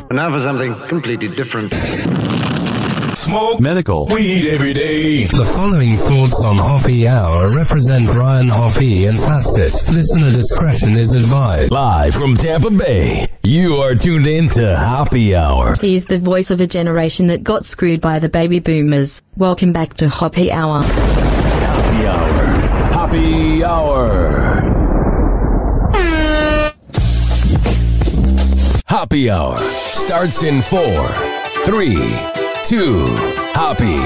And now for something completely different. Smoke medical weed every day. The following thoughts on Hoppe Hour represent Ryan Hoppe and Fasted. Listener discretion is advised. Live from Tampa Bay, you are tuned in to Hoppe Hour. He's the voice of a generation that got screwed by the baby boomers. Welcome back to Hoppe Hour. Hoppe Hour. Hoppe Hour. Hoppe Hour starts in 4, 3, 2, Hoppe.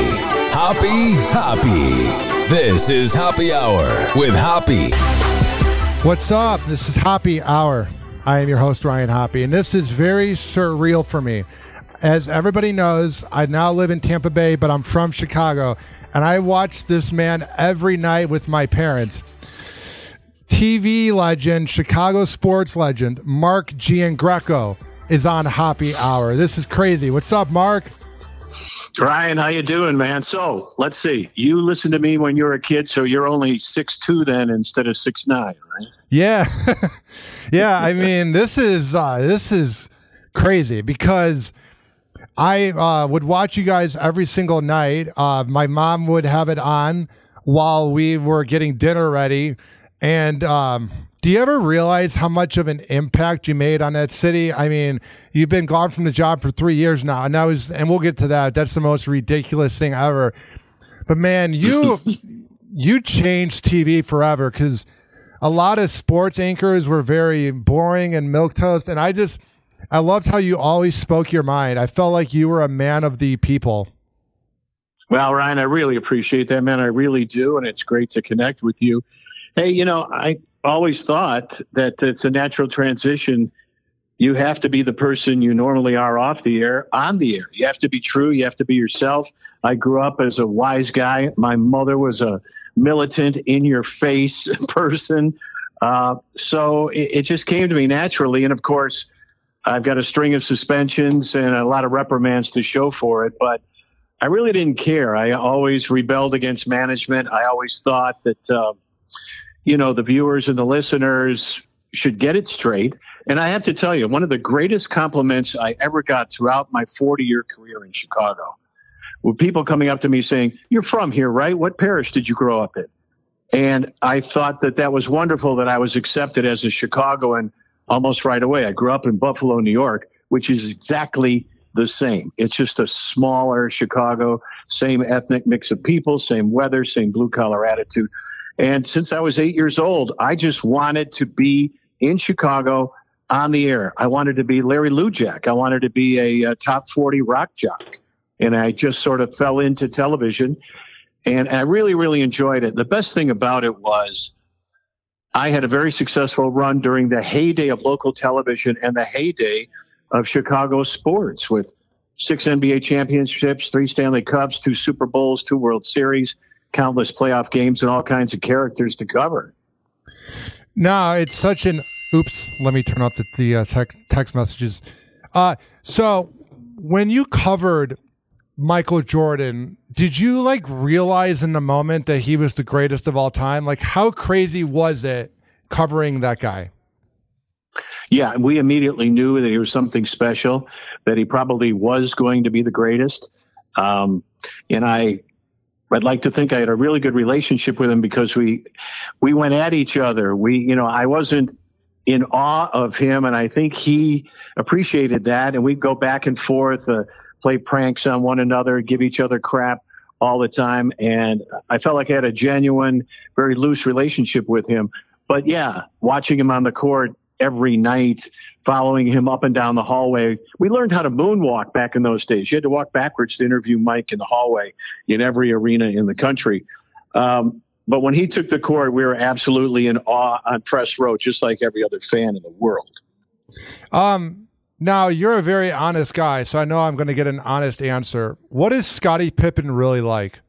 Hoppe, Hoppe. This is Hoppe Hour with Hoppe. What's up? This is Hoppe Hour. I am your host, Ryan Hoppe, and this is very surreal for me. As everybody knows, I now live in Tampa Bay, but I'm from Chicago, and I watch this man every night with my parents. TV legend, Chicago sports legend, Mark Giangreco is on Hoppe Hour. This is crazy. What's up, Mark? Ryan, how you doing, man? So, let's see. You listened to me when you were a kid, so you're only 6'2" then instead of 6'9", right? Yeah. Yeah, I mean, this is crazy because I would watch you guys every single night. My mom would have it on while we were getting dinner ready. And do you ever realize how much of an impact you made on that city? I mean, you've been gone from the job for 3 years now, and we'll get to that. That's the most ridiculous thing ever. But man, you changed TV forever because a lot of sports anchors were very boring and milquetoast, and I loved how you always spoke your mind. I felt like you were a man of the people. Well, Ryan, I really appreciate that, man. I really do, and it's great to connect with you. Hey, I always thought that it's a natural transition. You have to be the person you normally are off the air, on the air. You have to be true. You have to be yourself. I grew up as a wise guy. My mother was a militant, in-your-face person. So it just came to me naturally. And, of course, I've got a string of suspensions and a lot of reprimands to show for it. But I really didn't care. I always rebelled against management. I always thought that, the viewers and the listeners should get it straight. And I have to tell you, one of the greatest compliments I ever got throughout my 40-year career in Chicago were people coming up to me saying, "You're from here, right? What parish did you grow up in?" And I thought that was wonderful that I was accepted as a Chicagoan almost right away. I grew up in Buffalo, New York, which is exactly the same. It's just a smaller Chicago, same ethnic mix of people, same weather, same blue-collar attitude. And since I was 8 years old, I just wanted to be in Chicago on the air. I wanted to be Larry Lujak. I wanted to be a top 40 rock jock. And I just sort of fell into television, and I really, really enjoyed it. The best thing about it was I had a very successful run during the heyday of local television and the heyday of Chicago sports with 6 NBA championships, 3 Stanley Cups, 2 Super Bowls, 2 World Series, countless playoff games, and all kinds of characters to cover. No, it's such an oops. Let me turn off the text messages. So when you covered Michael Jordan, did you realize in the moment that he was the greatest of all time? How crazy was it covering that guy? Yeah, we immediately knew that he was something special, that he probably was going to be the greatest. And I'd like to think I had a really good relationship with him because we went at each other. I wasn't in awe of him, and I think he appreciated that. And we'd go back and forth, play pranks on one another, give each other crap all the time. And I felt like I had a genuine, very loose relationship with him. But yeah, watching him on the court every night, following him up and down the hallway. We learned how to moonwalk back in those days. You had to walk backwards to interview Mike in the hallway in every arena in the country. But when he took the court, we were absolutely in awe on press row, just like every other fan in the world. Now, you're a very honest guy, so I know I'm going to get an honest answer. What is Scottie Pippen really like?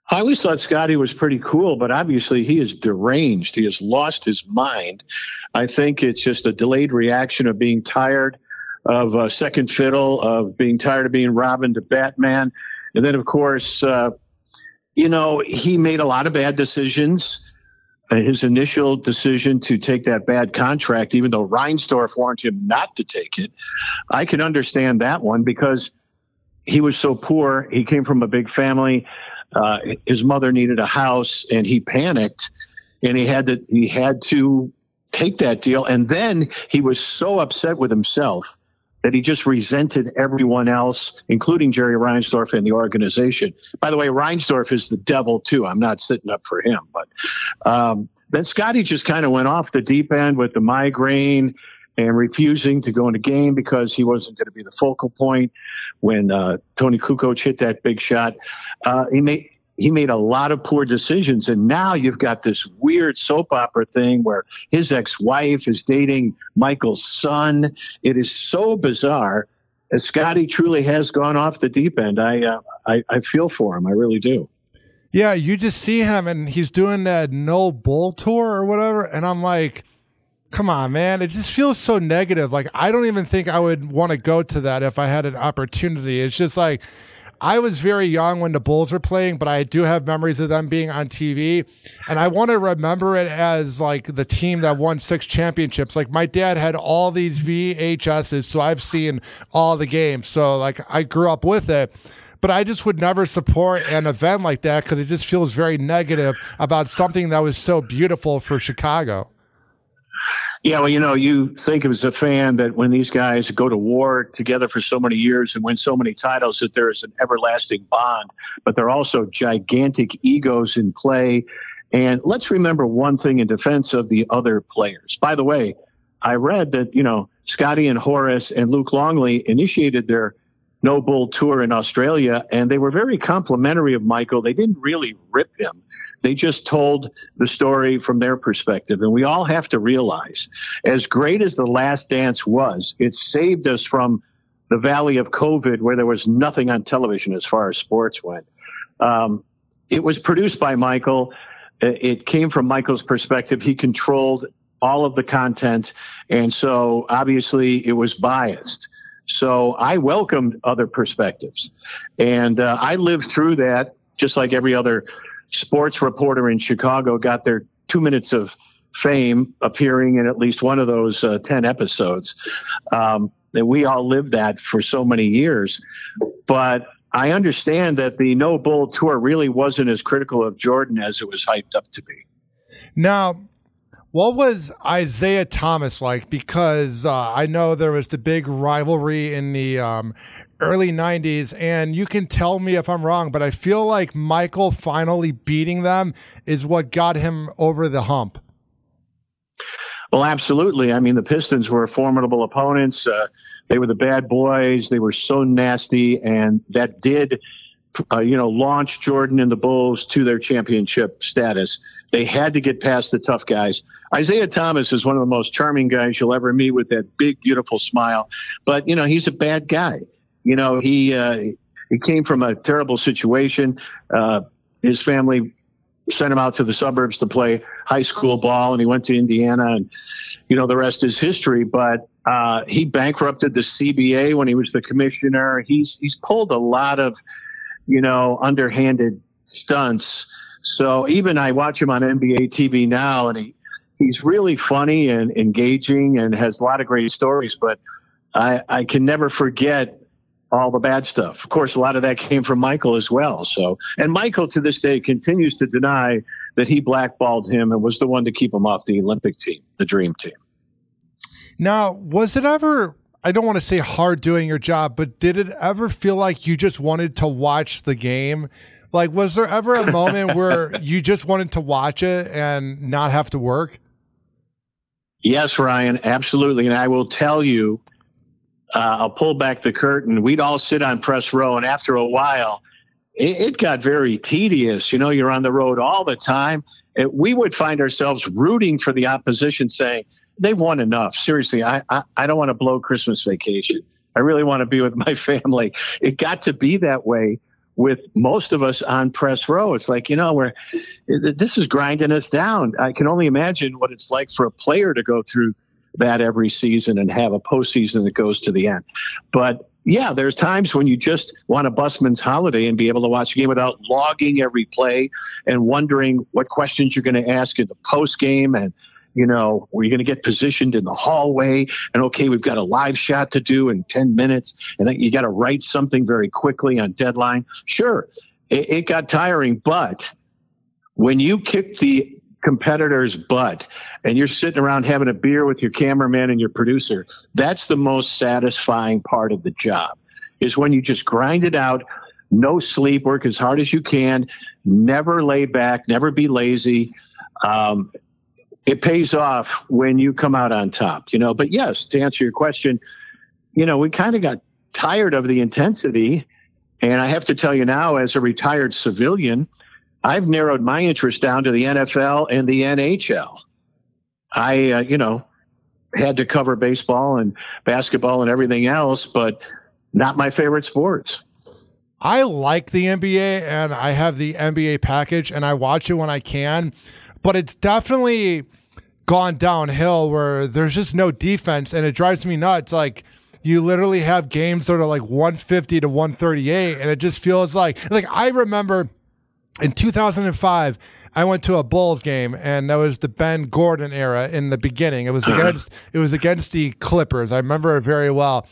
I always thought Scotty was pretty cool, but obviously he is deranged. He has lost his mind. I think it's just a delayed reaction of being tired of second fiddle, of being tired of being Robin to Batman. And then, of course, he made a lot of bad decisions. his initial decision to take that bad contract, even though Reinsdorf warned him not to take it. I can understand that one because he was so poor. He came from a big family. His mother needed a house, and he panicked, and he had to take that deal. And then he was so upset with himself that he just resented everyone else, including Jerry Reinsdorf and the organization. By the way, Reinsdorf is the devil too. I'm not sitting up for him, but then Scotty just kind of went off the deep end with the migraine and refusing to go in a game because he wasn't going to be the focal point when Tony Kukoc hit that big shot. He made a lot of poor decisions, and now you've got this weird soap opera thing where his ex-wife is dating Michael's son. It is so bizarre. As Scotty truly has gone off the deep end. I feel for him. I really do. Yeah, you just see him, and he's doing that No Bull tour or whatever, and I'm like, come on, man. It just feels so negative. Like, I don't even think I would want to go to that if I had an opportunity. It's just like, I was very young when the Bulls were playing, but I do have memories of them being on TV. And I want to remember it as like the team that won 6 championships. Like, my dad had all these VHSs, so I've seen all the games. So like, I grew up with it, but I just would never support an event like that because it just feels very negative about something that was so beautiful for Chicago. Yeah, well, you think as a fan that when these guys go to war together for so many years and win so many titles that there is an everlasting bond, but there are also gigantic egos in play. And let's remember one thing in defense of the other players. By the way, I read that, Scotty and Horace and Luke Longley initiated their No Bull tour in Australia, and they were very complimentary of Michael. They didn't really rip him. They just told the story from their perspective. And we all have to realize, as great as The Last Dance was, it saved us from the valley of COVID where there was nothing on television as far as sports went. It was produced by Michael. It came from Michael's perspective. He controlled all of the content. And so obviously it was biased. So I welcomed other perspectives. And I lived through that just like every other sports reporter in Chicago got their 2 minutes of fame appearing in at least one of those 10 episodes. And we all lived that for so many years. But I understand that the No Bull tour really wasn't as critical of Jordan as it was hyped up to be. Now, what was Isaiah Thomas like? Because I know there was the big rivalry in the early 90s, and you can tell me if I'm wrong, but I feel like Michael finally beating them is what got him over the hump. Well, absolutely. I mean, the Pistons were formidable opponents. They were the bad boys. They were so nasty, and that did, launch Jordan and the Bulls to their championship status. They had to get past the tough guys. Isaiah Thomas is one of the most charming guys you'll ever meet with that big, beautiful smile. But, he's a bad guy. He came from a terrible situation. His family sent him out to the suburbs to play high school ball, and he went to Indiana, and, the rest is history. But he bankrupted the CBA when he was the commissioner. He's pulled a lot of, underhanded stunts. So even I watch him on NBA TV now, and he's really funny and engaging and has a lot of great stories, but I can never forget all the bad stuff. Of course, a lot of that came from Michael as well. So, and Michael to this day continues to deny that he blackballed him and was the one to keep him off the Olympic team, the dream team. Now, was it ever, I don't want to say hard doing your job, but did it ever feel like you just wanted to watch the game? Like, was there ever a moment where you just wanted to watch it and not have to work? Yes, Ryan, absolutely. And I will tell you, I'll pull back the curtain. We'd all sit on press row, and after a while, it got very tedious. You're on the road all the time. We would find ourselves rooting for the opposition, saying, they've won enough. Seriously, I don't want to blow Christmas vacation. I really want to be with my family. It got to be that way with most of us on press row. It's like, this is grinding us down. I can only imagine what it's like for a player to go through that every season and have a postseason that goes to the end. But yeah, there's times when you just want a busman's holiday and be able to watch a game without logging every play and wondering what questions you're going to ask in the post game. And, were you going to get positioned in the hallway? And, okay, we've got a live shot to do in 10 minutes. And then you got to write something very quickly on deadline. Sure, it got tiring. But when you kick the competitor's butt and you're sitting around having a beer with your cameraman and your producer, that's the most satisfying part of the job, is when you just grind it out, no sleep, work as hard as you can, never lay back, never be lazy. It pays off when you come out on top, but yes, to answer your question, we kind of got tired of the intensity. And I have to tell you now, as a retired civilian, I've narrowed my interest down to the NFL and the NHL. I, had to cover baseball and basketball and everything else, but not my favorite sports. I like the NBA, and I have the NBA package, and I watch it when I can, but it's definitely gone downhill where there's just no defense, and it drives me nuts. Like, you literally have games that are like 150 to 138, and it just feels like I remember in 2005, I went to a Bulls game, and that was the Ben Gordon era in the beginning. It was against the Clippers. I remember it very well.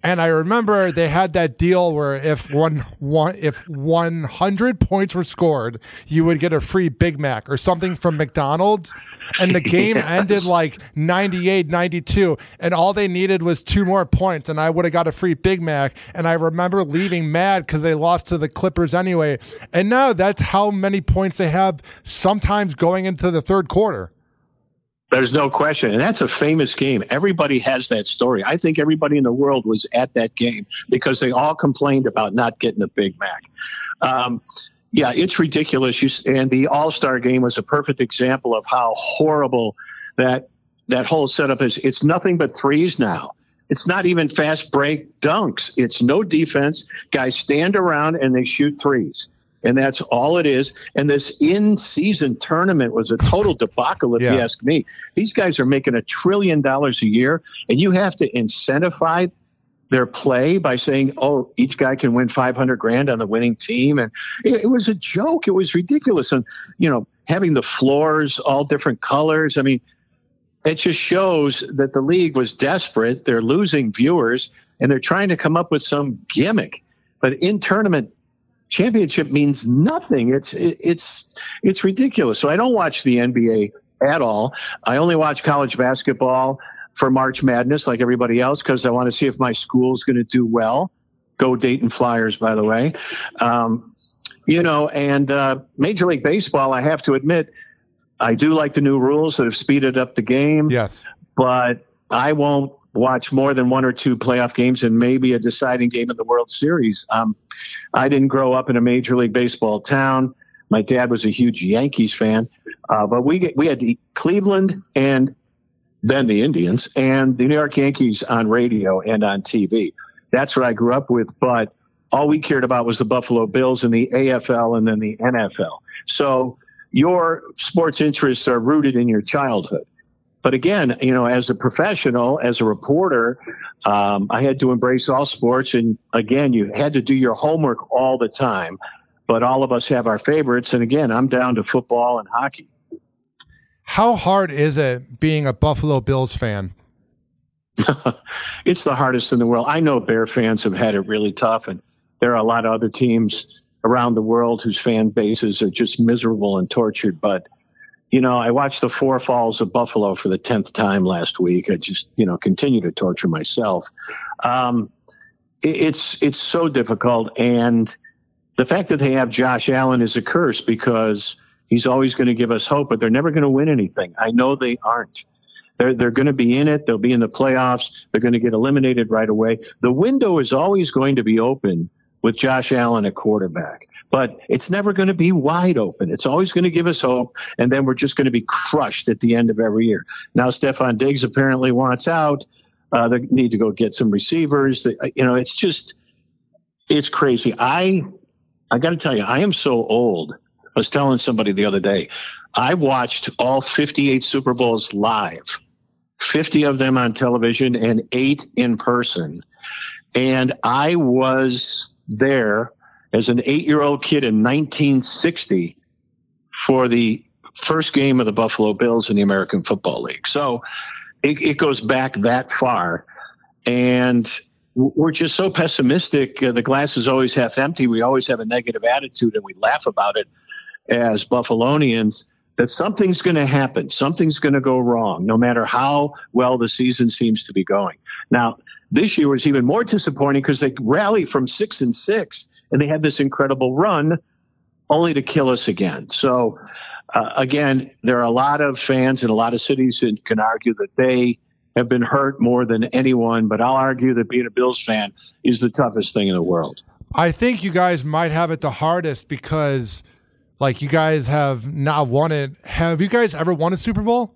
And I remember they had that deal where if 100 points were scored, you would get a free Big Mac or something from McDonald's. And the game ended like 98-92, and all they needed was 2 more points, and I would have got a free Big Mac. And I remember leaving mad because they lost to the Clippers anyway. And now that's how many points they have sometimes going into the third quarter. There's no question. And that's a famous game. Everybody has that story. I think everybody in the world was at that game because they all complained about not getting a Big Mac. Yeah, it's ridiculous. And the All-Star game was a perfect example of how horrible that whole setup is. It's nothing but threes now. It's not even fast break dunks. It's no defense. Guys stand around and they shoot threes. And that's all it is. And this in-season tournament was a total debacle, if you ask me. These guys are making $1 trillion a year, and you have to incentivize their play by saying, oh, each guy can win $500,000 on the winning team. And it was a joke. It was ridiculous. And, having the floors all different colors. I mean, it just shows that the league was desperate. They're losing viewers, and they're trying to come up with some gimmick. But in tournament championship means nothing. It's ridiculous. So I don't watch the NBA at all. I only watch college basketball for March Madness like everybody else because I want to see if my school's going to do well. Go Dayton Flyers, by the way. And Major League Baseball, I have to admit, I do like the new rules that have speeded up the game. Yes. But I won't watch more than 1 or 2 playoff games and maybe a deciding game in the World Series. I didn't grow up in a Major League Baseball town. My dad was a huge Yankees fan, but we had the Cleveland and then the Indians and the New York Yankees on radio and on TV. That's what I grew up with, but all we cared about was the Buffalo Bills and the AFL and then the NFL. So your sports interests are rooted in your childhood. But again, as a professional, as a reporter, I had to embrace all sports. And again, you had to do your homework all the time. But all of us have our favorites. And again, I'm down to football and hockey. How hard is it being a Buffalo Bills fan? It's the hardest in the world. I know Bear fans have had it really tough. And there are a lot of other teams around the world whose fan bases are just miserable and tortured. But I watched the Four Falls of Buffalo for the 10th time last week. I just, continue to torture myself. It's so difficult. And the fact that they have Josh Allen is a curse because he's always going to give us hope, but they're never going to win anything. I know they aren't. They're going to be in it. They'll be in the playoffs. They're going to get eliminated right away. The window is always going to be open with Josh Allen at quarterback, but it's never going to be wide open. It's always going to give us hope, and then we're just going to be crushed at the end of every year. Now, Stephon Diggs apparently wants out. They need to go get some receivers. It's crazy. I got to tell you, I am so old. I was telling somebody the other day, I watched all 58 Super Bowls live, 50 of them on television and 8 in person. And I was there as an 8-year-old kid in 1960 for the first game of the Buffalo Bills in the American Football League. So it goes back that far. And we're just so pessimistic. The glass is always half empty. We always have a negative attitude, and we laugh about it as Buffalonians, that something's going to happen. Something's going to go wrong, no matter how well the season seems to be going. Now, this year was even more disappointing because they rallied from 6-6, and they had this incredible run only to kill us again. So, again, there are a lot of fans in a lot of cities that can argue that they have been hurt more than anyone, but I'll argue that being a Bills fan is the toughest thing in the world. I think you guys might have it the hardest because, like, you guys have not won it. Have you guys ever won a Super Bowl?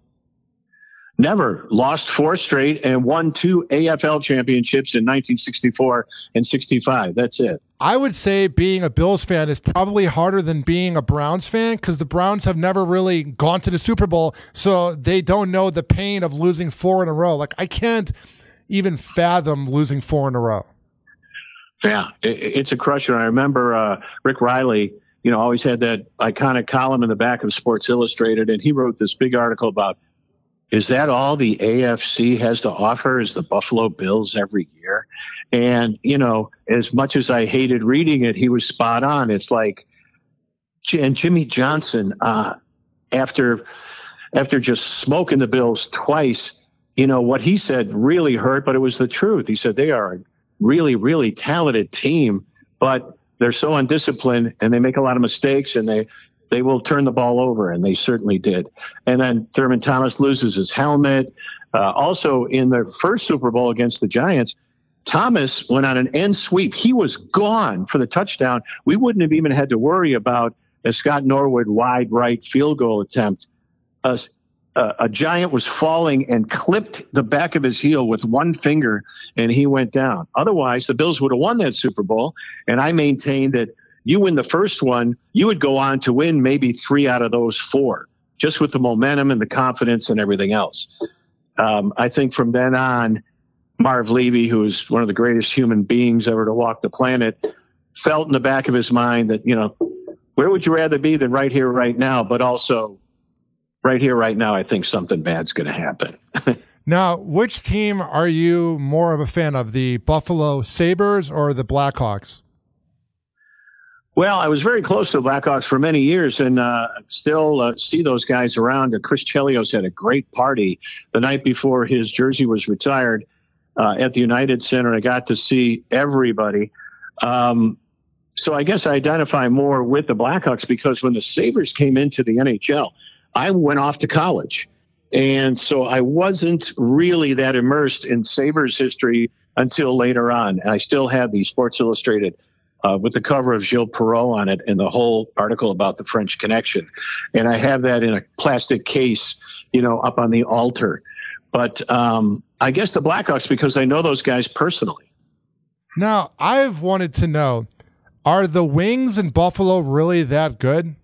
Never. Lost 4 straight and won 2 AFL championships in 1964 and 65. That's it. I would say being a Bills fan is probably harder than being a Browns fan because the Browns have never really gone to the Super Bowl, so they don't know the pain of losing 4 in a row. Like, I can't even fathom losing 4 in a row. Yeah, it's a crusher. I remember Rick Riley, always had that iconic column in the back of Sports Illustrated, and he wrote this big article about, is that all the AFC has to offer is the Buffalo Bills every year? And, as much as I hated reading it, he was spot on. It's like, and Jimmy Johnson, after just smoking the Bills twice, what he said really hurt, but it was the truth. He said they are a really, really talented team, but they're so undisciplined and they make a lot of mistakes, and they will turn the ball over, and they certainly did. And then Thurman Thomas loses his helmet. Also, in the first Super Bowl against the Giants, Thomas went on an end sweep. He was gone for the touchdown. We wouldn't have even had to worry about a Scott Norwood wide right field goal attempt. A Giant was falling and clipped the back of his heel with one finger, and he went down. Otherwise, the Bills would have won that Super Bowl, and I maintain that you win the first one, you would go on to win maybe 3 out of those 4, just with the momentum and the confidence and everything else. I think from then on, Marv Levy, who is one of the greatest human beings ever to walk the planet, felt in the back of his mind that, where would you rather be than right here, right now? But also, right here, right now, I think something bad's going to happen. Now, which team are you more of a fan of, the Buffalo Sabres or the Blackhawks? Well, I was very close to the Blackhawks for many years, and still see those guys around. Chris Chelios had a great party the night before his jersey was retired at the United Center. I got to see everybody. So I guess I identify more with the Blackhawks because when the Sabres came into the NHL, I went off to college. And so I wasn't really that immersed in Sabres history until later on. And I still have the Sports Illustrated with the cover of Gilles Perrault on it and the whole article about the French Connection. And I have that in a plastic case, up on the altar. But I guess the Blackhawks, because I know those guys personally. Now, I've wanted to know, are the wings in Buffalo really that good?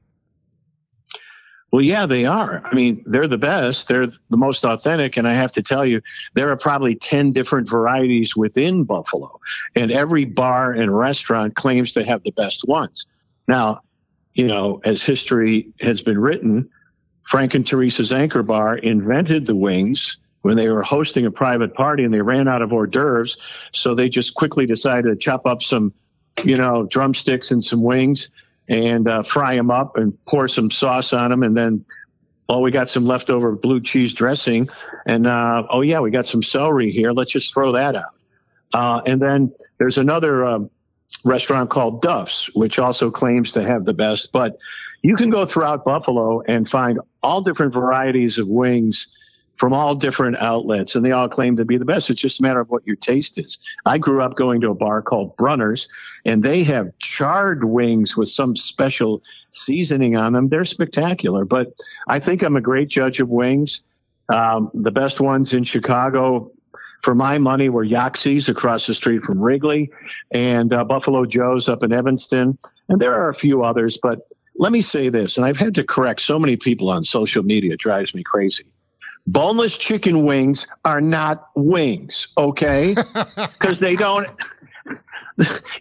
Well, yeah, they are. I mean, they're the best. They're the most authentic. And I have to tell you, there are probably 10 different varieties within Buffalo. And every bar and restaurant claims to have the best ones. Now, as history has been written, Frank and Teresa's Anchor Bar invented the wings when they were hosting a private party and they ran out of hors d'oeuvres. So they just quickly decided to chop up some, drumsticks and some wings and fry them up and pour some sauce on them. And then, we got some leftover blue cheese dressing. And, we got some celery here. Let's just throw that out. And then there's another restaurant called Duff's, which also claims to have the best. But you can go throughout Buffalo and find all different varieties of wings from all different outlets, and they all claim to be the best. It's just a matter of what your taste is. I grew up going to a bar called Brunner's, and they have charred wings with some special seasoning on them. They're spectacular, but I think I'm a great judge of wings. The best ones in Chicago, for my money, were Yaxie's across the street from Wrigley and Buffalo Joe's up in Evanston, and there are a few others. But let me say this, and I've had to correct so many people on social media. It drives me crazy. boneless chicken wings are not wings, okay? Because they don't.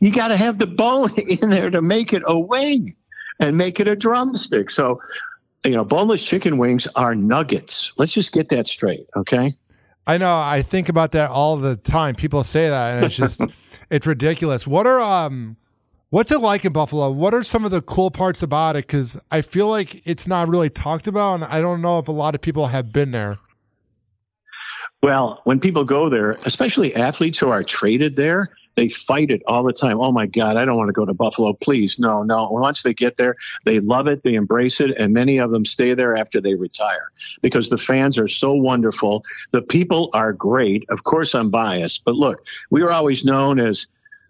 You got to have the bone in there to make it a wing and make it a drumstick. So, boneless chicken wings are nuggets. Let's just get that straight, okay? I know. I think about that all the time. People say that, and it's just, it's ridiculous. What's it like in Buffalo? What are some of the cool parts about it? Because I feel like it's not really talked about, and I don't know if a lot of people have been there. Well, when people go there, especially athletes who are traded there, they fight it all the time. Oh, my God, I don't want to go to Buffalo. Please, no. Once they get there, they love it, they embrace it, and many of them stay there after they retire because the fans are so wonderful. The people are great. Of course, I'm biased. But look, we were always known as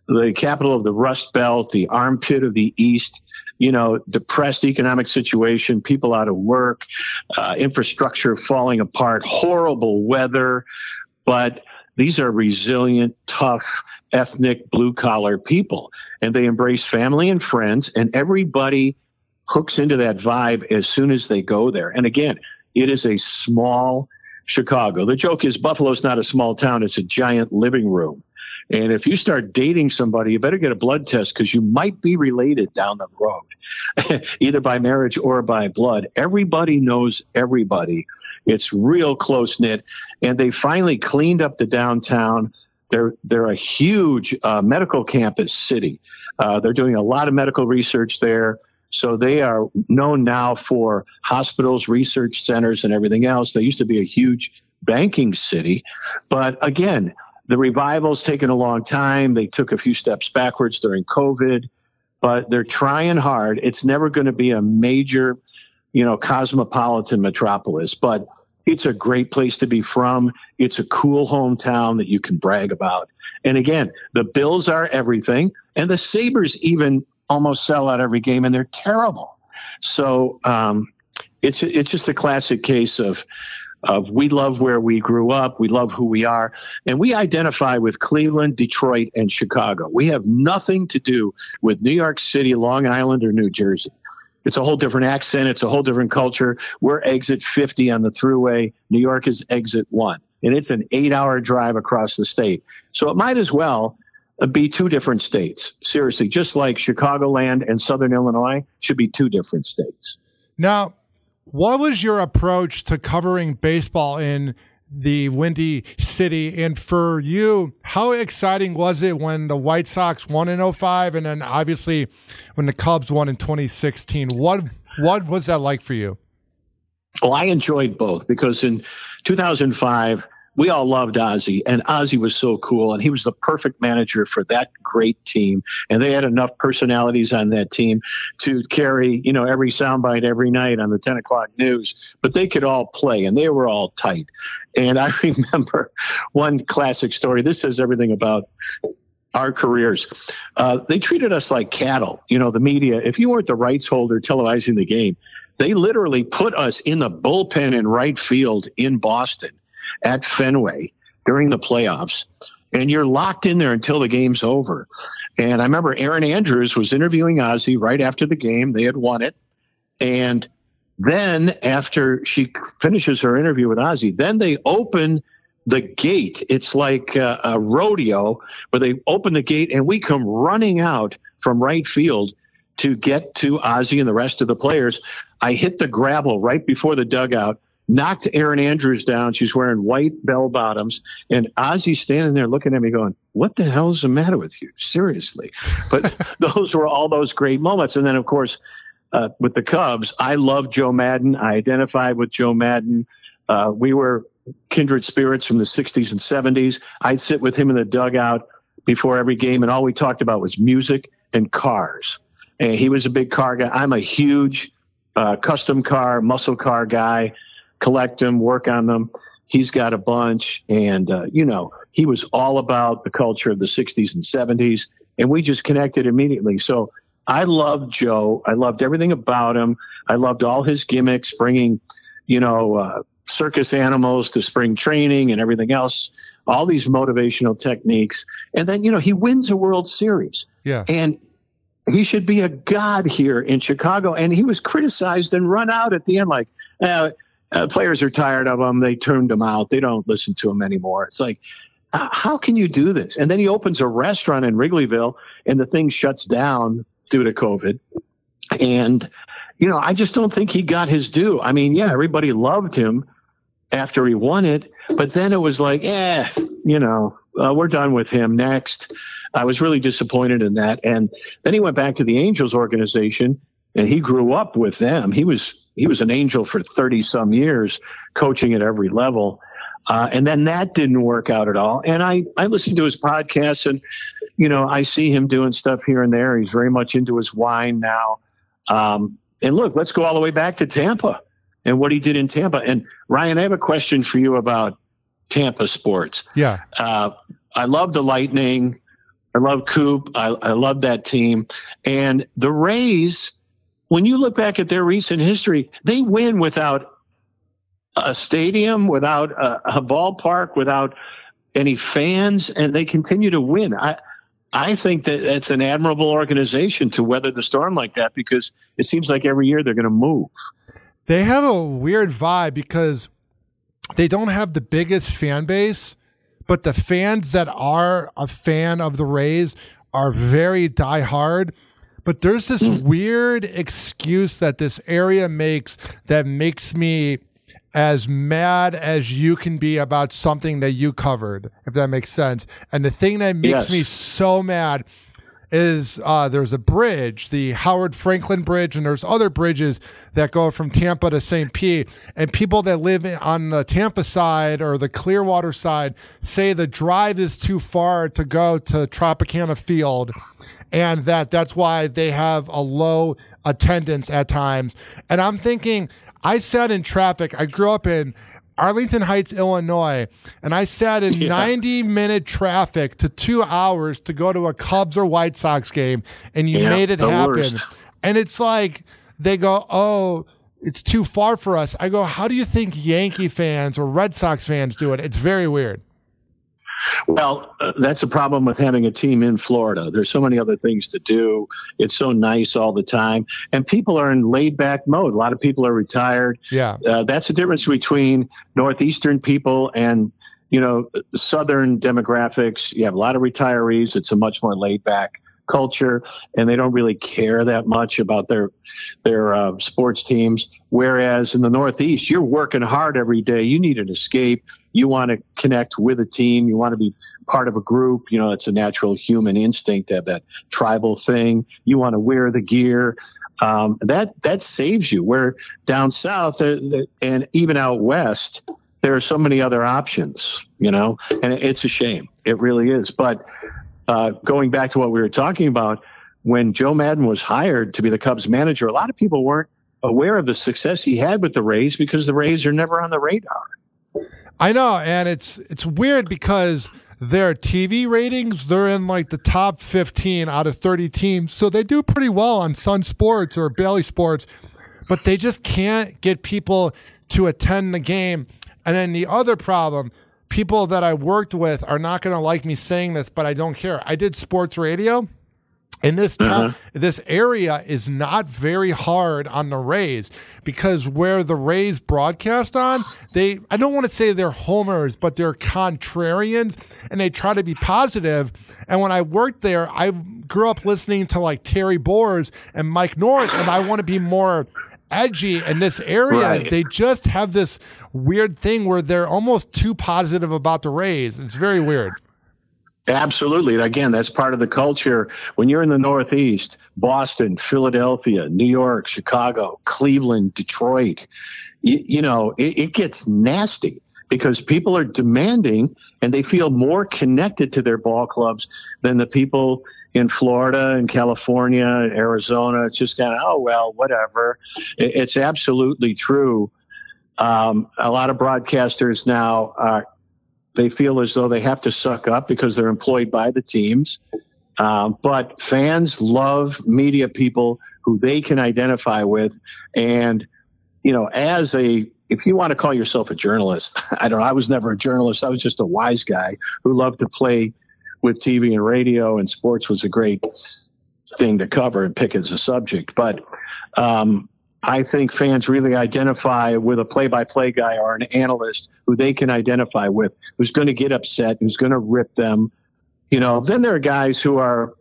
the capital of the Rust Belt, the armpit of the East. Depressed economic situation, people out of work, infrastructure falling apart, horrible weather. But these are resilient, tough, ethnic, blue-collar people. And they embrace family and friends, and everybody hooks into that vibe as soon as they go there. And again, it is a small Chicago. The joke is Buffalo's not a small town. It's a giant living room. And if you start dating somebody, you better get a blood test because you might be related down the road, either by marriage or by blood. Everybody knows everybody. It's real close-knit. And they finally cleaned up the downtown. They're a huge medical campus city. They're doing a lot of medical research there. So they are known now for hospitals, research centers, and everything else. They used to be a huge banking city. But again, the revival's taken a long time. They took a few steps backwards during COVID, but they're trying hard. It's never going to be a major, cosmopolitan metropolis, but it's a great place to be from. It's a cool hometown that you can brag about. And again, the Bills are everything, and the Sabres even almost sell out every game, and they're terrible. So it's just a classic case of we love where we grew up. We love who we are. And we identify with Cleveland, Detroit, and Chicago. We have nothing to do with New York City, Long Island, or New Jersey. It's a whole different accent. It's a whole different culture. We're exit 50 on the thruway. New York is exit 1. And it's an 8-hour drive across the state. So it might as well be two different states. Seriously, just like Chicagoland and Southern Illinois should be two different states. Now, what was your approach to covering baseball in the Windy City? And for you, how exciting was it when the White Sox won in 2005 and then obviously when the Cubs won in 2016? What was that like for you? Well, I enjoyed both because in 2005, we all loved Ozzie, and Ozzie was so cool, and he was the perfect manager for that great team. And they had enough personalities on that team to carry, every soundbite every night on the 10 o'clock news. But they could all play, and they were all tight. And I remember one classic story. This says everything about our careers. They treated us like cattle. The media, if you weren't the rights holder televising the game, they literally put us in the bullpen in right field in Boston at Fenway during the playoffs, and you're locked in there until the game's over. And I remember Erin Andrews was interviewing Ozzie right after the game. They had won it. And then after she finishes her interview with Ozzie, then they open the gate. It's like a rodeo where they open the gate and we come running out from right field to get to Ozzie and the rest of the players. I hit the gravel right before the dugout, knocked Erin Andrews down. She's wearing white bell bottoms, and Ozzie's standing there looking at me going, what the hell is the matter with you? Seriously. But those were all those great moments. And then, of course, with the Cubs, I love Joe Madden. I identified with Joe Madden. We were kindred spirits from the 60s and 70s. I'd sit with him in the dugout before every game, and all we talked about was music and cars. And he was a big car guy. I'm a huge custom car, muscle car guy. Collect them, work on them. He's got a bunch. And, he was all about the culture of the 60s and 70s. And we just connected immediately. So I loved Joe. I loved everything about him. I loved all his gimmicks, bringing, circus animals to spring training and everything else, all these motivational techniques. And then, he wins a World Series. Yeah. And he should be a god here in Chicago. And he was criticized and run out at the end like, Players are tired of him. They turned him out. They don't listen to him anymore. It's like, how can you do this? And then he opens a restaurant in Wrigleyville, and the thing shuts down due to COVID. And, I just don't think he got his due. I mean, yeah, everybody loved him after he won it, but then it was like, we're done with him. Next. I was really disappointed in that. And then he went back to the Angels organization, and he grew up with them. He was an Angel for 30 some years, coaching at every level. And then that didn't work out at all. And I listened to his podcast, and, I see him doing stuff here and there. He's very much into his wine now. And look, let's go all the way back to Tampa and what he did in Tampa. And Ryan, I have a question for you about Tampa sports. Yeah. I love the Lightning. I love Coop. I love that team. And the Rays, when you look back at their recent history, they win without a stadium, without a ballpark, without any fans, and they continue to win. I think that it's an admirable organization to weather the storm like that, because it seems like every year they're going to move. They have a weird vibe because they don't have the biggest fan base, but the fans that are a fan of the Rays are very diehard. But there's this weird excuse that this area makes that makes me as mad as you can be about something that you covered, if that makes sense. And the thing that makes me so mad is there's a bridge, the Howard Franklin Bridge, and there's other bridges that go from Tampa to St. Pete. And people that live on the Tampa side or the Clearwater side say the drive is too far to go to Tropicana Field, and that's why they have a low attendance at times. And I'm thinking, I sat in traffic. I grew up in Arlington Heights, Illinois, and I sat in 90-minute traffic to 2 hours to go to a Cubs or White Sox game, and you made it happen. Worst. And it's like they go, oh, it's too far for us. I go, how do you think Yankee fans or Red Sox fans do it? It's very weird. Well, that's a problem with having a team in Florida. There's so many other things to do. It's so nice all the time. And people are in laid back mode. A lot of people are retired. Yeah. That's the difference between Northeastern people and, Southern demographics. You have a lot of retirees. It's a much more laid back culture, and they don't really care that much about their sports teams. Whereas in the Northeast, you're working hard every day. You need an escape. You want to connect with a team. You want to be part of a group. It's a natural human instinct to have that tribal thing. You want to wear the gear. That saves you. Where down south and even out west, there are so many other options, and it's a shame. It really is. But going back to what we were talking about, when Joe Maddon was hired to be the Cubs manager, a lot of people weren't aware of the success he had with the Rays because the Rays are never on the radar. I know, and it's weird because their TV ratings, they're in like the top 15 out of 30 teams, so they do pretty well on Sun Sports or Bally Sports, but they just can't get people to attend the game. And then the other problem, people that I worked with are not going to like me saying this, but I don't care. I did sports radio. In this town, this area is not very hard on the Rays because where the Rays broadcast on, I don't want to say they're homers, but they're contrarians, and they try to be positive. And when I worked there, I grew up listening to like Terry Boers and Mike North, and I want to be more edgy in this area. Right. They just have this weird thing where they're almost too positive about the Rays. It's very weird. Absolutely. Again, that's part of the culture. When you're in the Northeast, Boston, Philadelphia, New York, Chicago, Cleveland, Detroit, it gets nasty because people are demanding and they feel more connected to their ball clubs than the people in Florida and California and Arizona. It's just kind of, oh, well, whatever. It's absolutely true. A lot of broadcasters now they feel as though they have to suck up because they're employed by the teams. But fans love media people who they can identify with. And, if you want to call yourself a journalist, I was never a journalist. I was just a wise guy who loved to play with TV and radio, and sports was a great thing to cover and pick as a subject. But I think fans really identify with a play-by-play guy or an analyst who they can identify with, who's going to get upset, who's going to rip them. Then there are guys who are,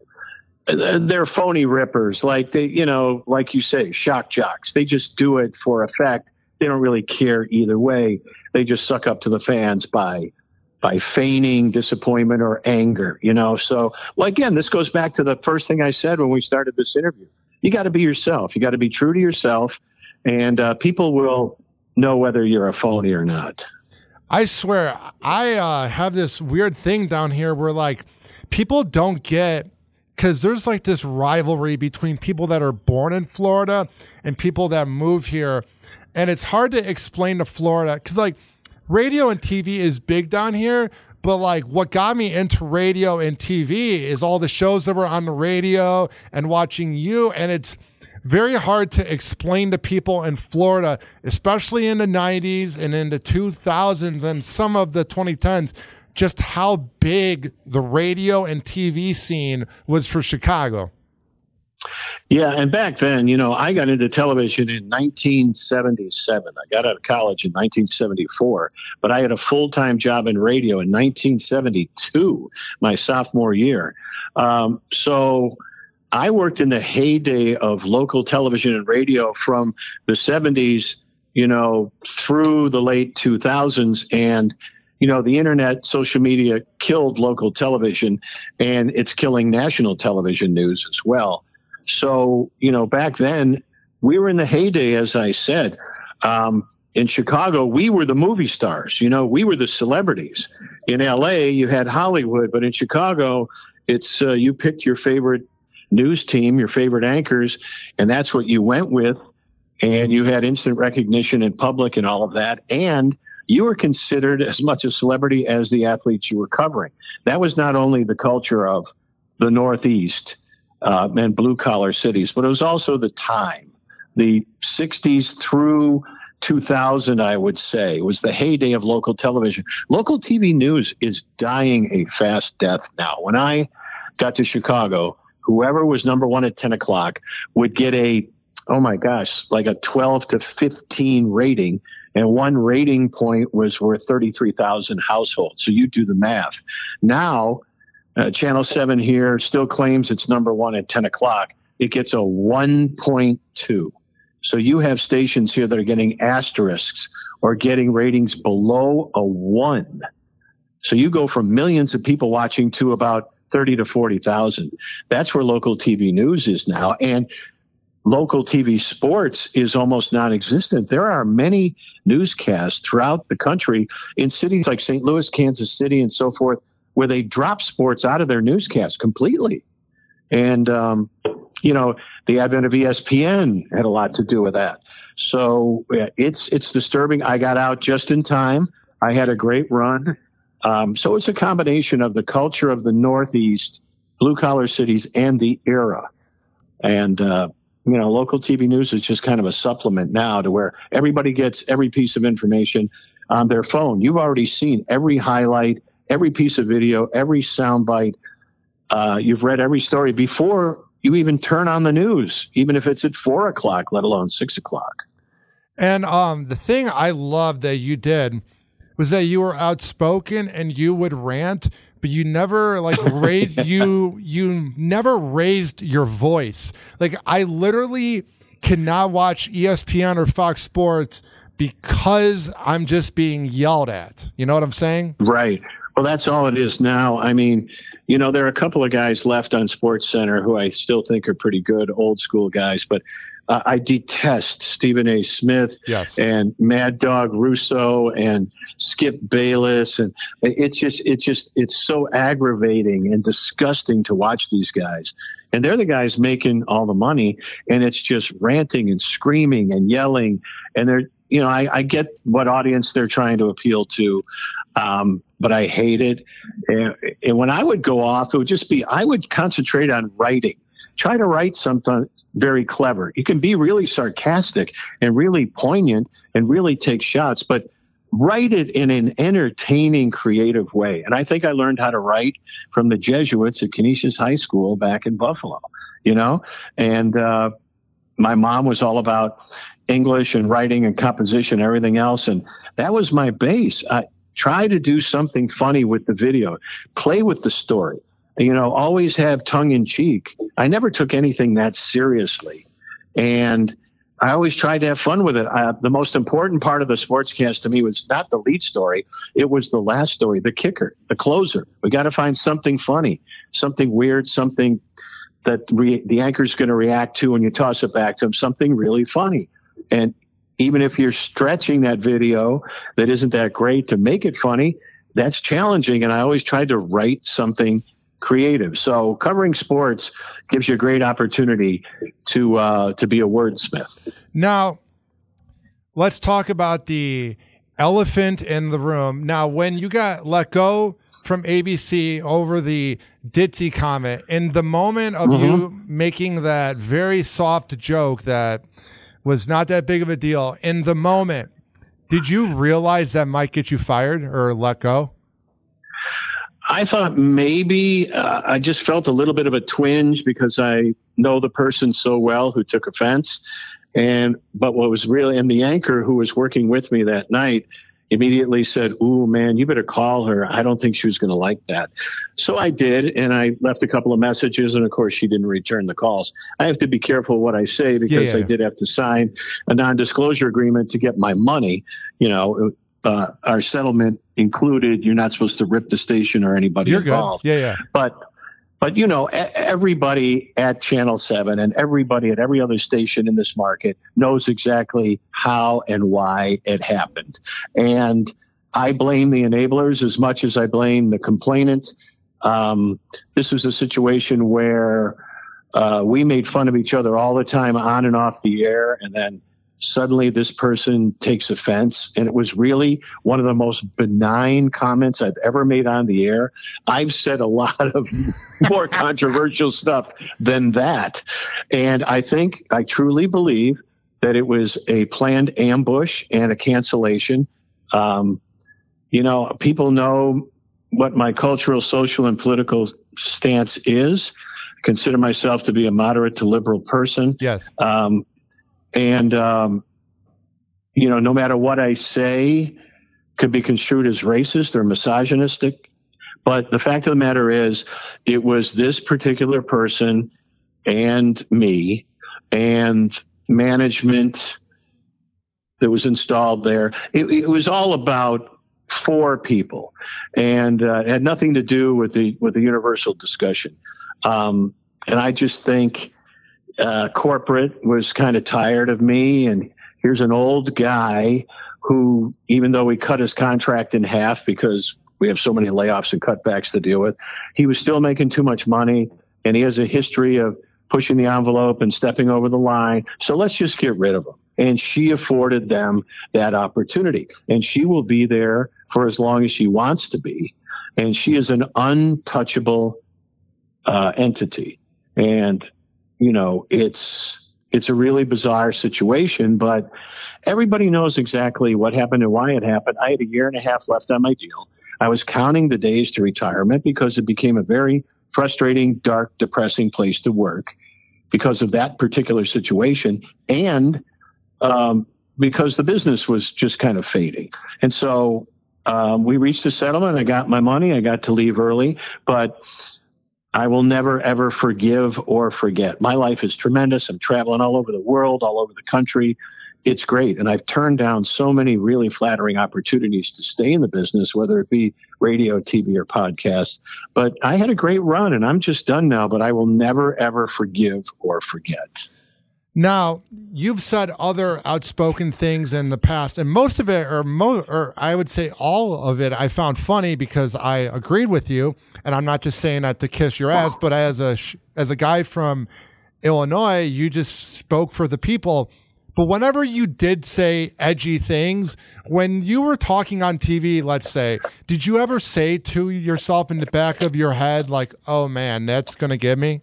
they're phony rippers, like like you say, shock jocks. They just do it for effect. They don't really care either way. They just suck up to the fans by feigning disappointment or anger, So, well, again, this goes back to the first thing I said when we started this interview. You got to be yourself. You got to be true to yourself, and people will know whether you're a phony or not. I swear, I have this weird thing down here where, like, people don't get, because there's like this rivalry between people that are born in Florida and people that move here. And it's hard to explain to Florida because, like, radio and TV is big down here. But, like, what got me into radio and TV is all the shows that were on the radio and watching you. And it's very hard to explain to people in Florida, especially in the 90s and in the 2000s and some of the 2010s, just how big the radio and TV scene was for Chicago. Yeah, and back then, I got into television in 1977. I got out of college in 1974, but I had a full-time job in radio in 1972, my sophomore year. So I worked in the heyday of local television and radio from the 70s, through the late 2000s, and the internet, social media killed local television, and it's killing national television news as well. So, back then we were in the heyday, as I said. In Chicago, we were the movie stars. We were the celebrities. In LA, you had Hollywood, but in Chicago, it's you picked your favorite news team, your favorite anchors, and that's what you went with. And you had instant recognition in public and all of that. And you were considered as much a celebrity as the athletes you were covering. That was not only the culture of the Northeast and blue-collar cities, but it was also the time. The 60s through 2000, I would say, was the heyday of local television. Local TV news is dying a fast death now. When I got to Chicago, whoever was number one at 10 o'clock would get like a 12 to 15 rating. And one rating point was worth 33,000 households. So you do the math. Now, Channel 7 here still claims it's number one at 10 o'clock. It gets a 1.2. So you have stations here that are getting asterisks or getting ratings below a 1. So you go from millions of people watching to about 30 to 40,000. That's where local TV news is now. And local TV sports is almost non-existent. There are many newscasts throughout the country in cities like St. Louis, Kansas City, and so forth, where they drop sports out of their newscasts completely. And, the advent of ESPN had a lot to do with that. So it's disturbing. I got out just in time. I had a great run. So it's a combination of the culture of the Northeast, blue-collar cities, and the era. And, local TV news is just kind of a supplement now to where everybody gets every piece of information on their phone. You've already seen every highlight, every piece of video, every soundbite. You've read every story before you even turn on the news, even if it's at 4 o'clock, let alone 6 o'clock. And the thing I loved that you did was that you were outspoken and you would rant, but you never raised you never raised your voice. Like, I literally cannot watch ESPN or Fox Sports because I'm just being yelled at. You know what I'm saying? Right. Well, that's all it is now. I mean, there are a couple of guys left on SportsCenter who I still think are pretty good, old school guys, but I detest Stephen A. Smith and Mad Dog Russo and Skip Bayless. And it's so aggravating and disgusting to watch these guys. And they're the guys making all the money, and it's just ranting and screaming and yelling. And they're, I get what audience they're trying to appeal to. But I hate it. And when I would go off, it would just be, I would concentrate on writing, try to write something very clever. You can be really sarcastic and really poignant and really take shots, but write it in an entertaining, creative way. And I think I learned how to write from the Jesuits at Canisius High School back in Buffalo, and my mom was all about English and writing and composition and everything else. And that was my base. I try to do something funny with the video, play with the story, always have tongue in cheek. I never took anything that seriously. And I always tried to have fun with it. The most important part of the sportscast to me was not the lead story. It was the last story, the kicker, the closer. We got to find something funny, something weird, something that the anchor's going to react to when you toss it back to him, something really funny. And even if you're stretching that video that isn't that great to make it funny, that's challenging. And I always tried to write something creative. So covering sports gives you a great opportunity to be a wordsmith. Now, let's talk about the elephant in the room. Now, when you got let go from ABC over the ditzy comment, in the moment of you making that very soft joke that was not that big of a deal, in the moment, did you realize that might get you fired or let go? I thought maybe I just felt a little bit of a twinge because I know the person so well who took offense. But what was really, and the anchor who was working with me that night immediately said, "Ooh, man, you better call her. I don't think she was going to like that." So I did, and I left a couple of messages, and of course she didn't return the calls. I have to be careful what I say because I did have to sign a non-disclosure agreement to get my money. Our settlement included, you're not supposed to rip the station or anybody involved. Good. But everybody at Channel 7 and everybody at every other station in this market knows exactly how and why it happened. And I blame the enablers as much as I blame the complainant. This was a situation where we made fun of each other all the time on and off the air, and then suddenly this person takes offense, and it was really one of the most benign comments I've ever made on the air. I've said a lot of more controversial stuff than that. And I truly believe that it was a planned ambush and a cancellation. People know what my cultural, social, and political stance is. I consider myself to be a moderate to liberal person. Yes. No matter what I say could be construed as racist or misogynistic. But the fact of the matter is, it was this particular person and me and management that was installed there. It was all about 4 people, and it had nothing to do with the universal discussion. And I just think corporate was kind of tired of me, and here's an old guy who, even though we cut his contract in half because we have so many layoffs and cutbacks to deal with, he was still making too much money, and he has a history of pushing the envelope and stepping over the line. So let's just get rid of him. And she afforded them that opportunity, and she will be there for as long as she wants to be. And she is an untouchable entity. And it's a really bizarre situation, but everybody knows exactly what happened and why it happened. I had a year and a half left on my deal. I was counting the days to retirement because it became a very frustrating, dark, depressing place to work because of that particular situation, and because the business was just kind of fading. And so we reached a settlement. I got my money. I got to leave early, but I will never, ever forgive or forget. My life is tremendous. I'm traveling all over the world, all over the country. It's great. And I've turned down so many really flattering opportunities to stay in the business, whether it be radio, TV, or podcast. But I had a great run, and I'm just done now, but I will never, ever forgive or forget. Now, you've said other outspoken things in the past, and most of it, or I would say all of it, I found funny because I agreed with you. And I'm not just saying that to kiss your ass, but as a guy from Illinois, you just spoke for the people. But whenever you did say edgy things, when you were talking on TV, let's say, did you ever say to yourself in the back of your head, like, "Oh man, that's going to get me"?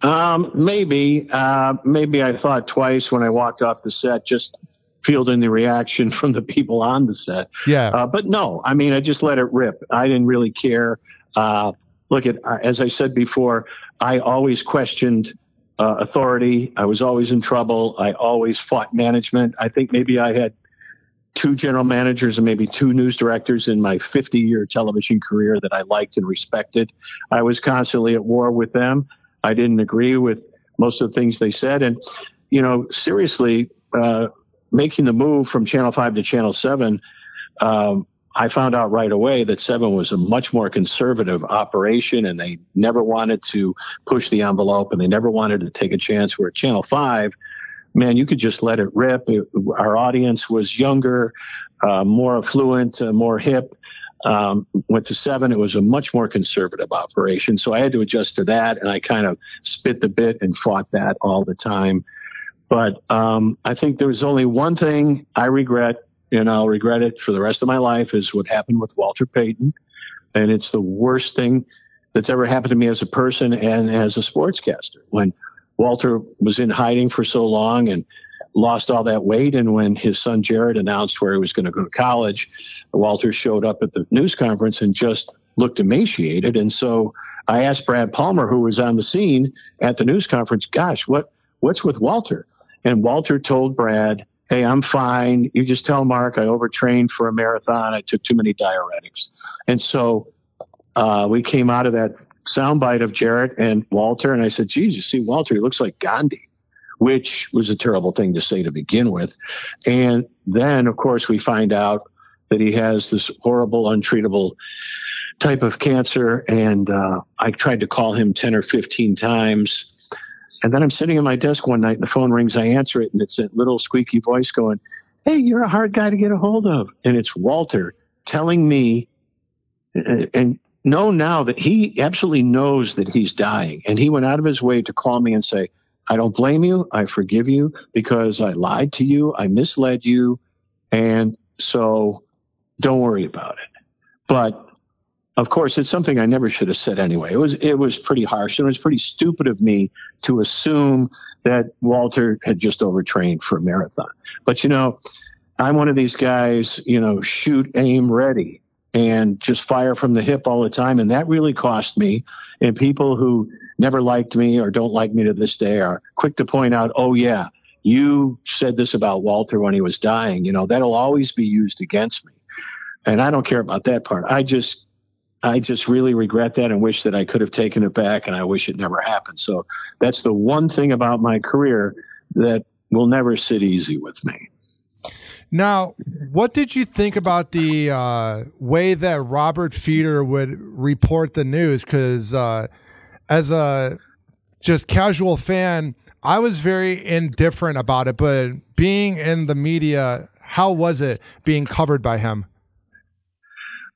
Maybe I thought twice when I walked off the set, just fielding the reaction from the people on the set. Yeah. But no, I mean, I just let it rip. I didn't really care. As I said before, I always questioned authority. I was always in trouble. I always fought management. I think maybe I had 2 general managers and maybe 2 news directors in my 50-year television career that I liked and respected. I was constantly at war with them. I didn't agree with most of the things they said. And, seriously, making the move from Channel 5 to Channel 7, I found out right away that 7 was a much more conservative operation, and they never wanted to push the envelope, and they never wanted to take a chance. Where Channel 5, man, you could just let it rip. Our audience was younger, more affluent, more hip. Went to 7. It was a much more conservative operation. So I had to adjust to that, and I kind of spit the bit and fought that all the time. But I think there was only one thing I regret, and I'll regret it for the rest of my life, is what happened with Walter Payton. And it's the worst thing that's ever happened to me as a person and as a sportscaster. When Walter was in hiding for so long and lost all that weight, and when his son Jared announced where he was going to go to college, Walter showed up at the news conference and just looked emaciated. And so I asked Brad Palmer, who was on the scene at the news conference, gosh, what's with Walter? And Walter told Brad, hey, I'm fine. You just tell Mark I overtrained for a marathon. I took too many diuretics. And so we came out of that soundbite of Jarrett and Walter, and I said, geez, you see Walter, he looks like Gandhi, which was a terrible thing to say to begin with. And then, of course, we find out that he has this horrible, untreatable type of cancer. And I tried to call him 10 or 15 times. And then I'm sitting at my desk one night, and the phone rings. I answer it, and it's that little squeaky voice going, hey, you're a hard guy to get a hold of. And it's Walter telling me, and know now that he absolutely knows that he's dying. And he went out of his way to call me and say, I don't blame you. I forgive you because I lied to you. I misled you. And so don't worry about it. But of course, it's something I never should have said anyway. It was pretty harsh, and it was pretty stupid of me to assume that Walter had just overtrained for a marathon. But, I'm one of these guys, shoot, aim, ready, and just fire from the hip all the time. And that really cost me. And people who never liked me or don't like me to this day are quick to point out, oh, yeah, you said this about Walter when he was dying. That'll always be used against me. And I don't care about that part. I just really regret that and wish that I could have taken it back, and I wish it never happened. So that's the one thing about my career that will never sit easy with me. Now, what did you think about the way that Robert Feeder would report the news? Because as a just casual fan, I was very indifferent about it. But being in the media, how was it being covered by him?